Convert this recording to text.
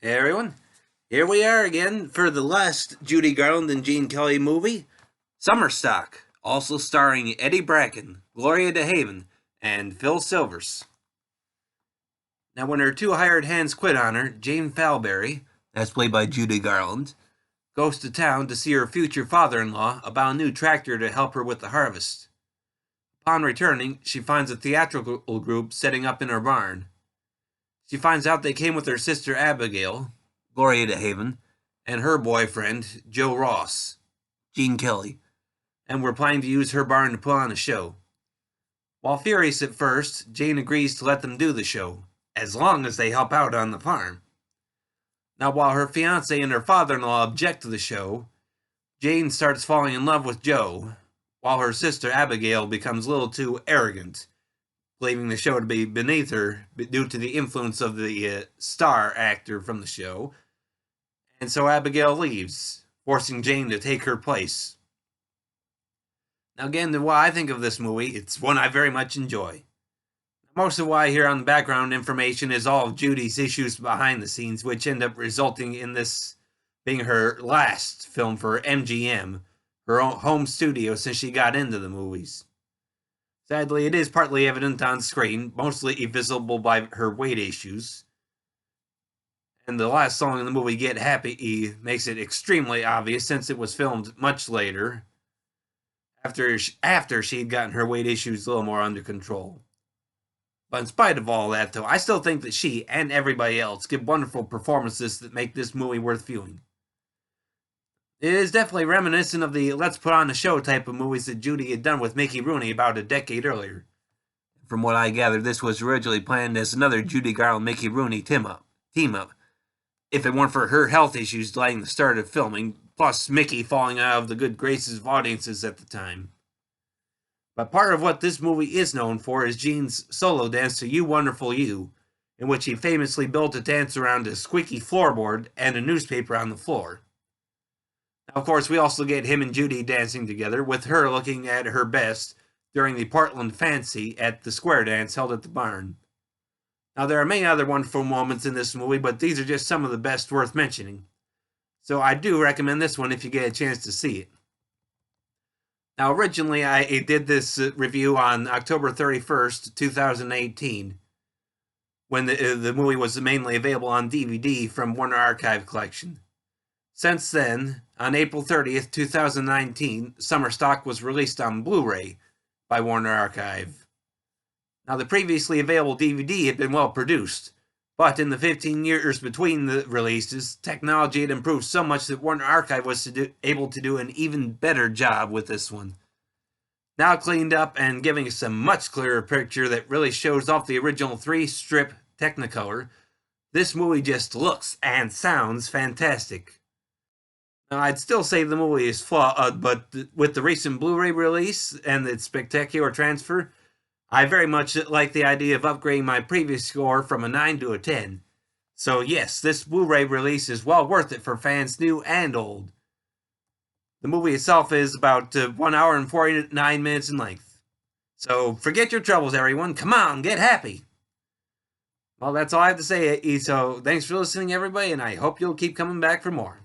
Hey everyone, here we are again for the last Judy Garland and Gene Kelly movie, Summer Stock, also starring Eddie Bracken, Gloria DeHaven, and Phil Silvers. Now when her two hired hands quit on her, Jane Falberry, that's played by Judy Garland, goes to town to see her future father-in-law about a new tractor to help her with the harvest. Upon returning, she finds a theatrical group setting up in her barn. She finds out they came with her sister Abigail, Gloria DeHaven, and her boyfriend, Joe Ross, Gene Kelly, and were planning to use her barn to put on a show. While furious at first, Jane agrees to let them do the show, as long as they help out on the farm. Now, while her fiancé and her father-in-law object to the show, Jane starts falling in love with Joe, while her sister Abigail becomes a little too arrogant, believing the show to be beneath her due to the influence of the star actor from the show. And so Abigail leaves, forcing Jane to take her place. Now again, what I think of this movie, it's one I very much enjoy. Most of what I hear on the background information is all of Judy's issues behind the scenes, which end up resulting in this being her last film for MGM, her own home studio since she got into the movies. Sadly, it is partly evident on screen, mostly visible by her weight issues. And the last song in the movie, Get Happy, makes it extremely obvious since it was filmed much later, after she'd gotten her weight issues a little more under control. But in spite of all that, though, I still think that she and everybody else give wonderful performances that make this movie worth viewing. It is definitely reminiscent of the let's put on a show type of movies that Judy had done with Mickey Rooney about a decade earlier. From what I gathered, this was originally planned as another Judy Garland-Mickey Rooney team-up, if it weren't for her health issues delaying the start of filming, plus Mickey falling out of the good graces of audiences at the time. But part of what this movie is known for is Gene's solo dance to You Wonderful You, in which he famously built a dance around a squeaky floorboard and a newspaper on the floor. Of course, we also get him and Judy dancing together, with her looking at her best during the Portland Fancy at the square dance held at the barn. Now, there are many other wonderful moments in this movie, but these are just some of the best worth mentioning. So I do recommend this one if you get a chance to see it. Now, originally, I did this review on October 31st, 2018, when the movie was mainly available on DVD from Warner Archive Collection. Since then, on April 30th, 2019, Summer Stock was released on Blu-ray by Warner Archive. Now, the previously available DVD had been well produced, but in the 15 years between the releases, technology had improved so much that Warner Archive was able to do an even better job with this one. Now cleaned up and giving us a much clearer picture that really shows off the original 3-strip Technicolor, this movie just looks and sounds fantastic. Now, I'd still say the movie is flawed, but with the recent Blu-ray release and its spectacular transfer, I very much like the idea of upgrading my previous score from a 9 to a 10. So yes, this Blu-ray release is well worth it for fans new and old. The movie itself is about 1 hour and 49 minutes in length. So forget your troubles, everyone. Come on, get happy. Well, that's all I have to say, so thanks for listening, everybody, and I hope you'll keep coming back for more.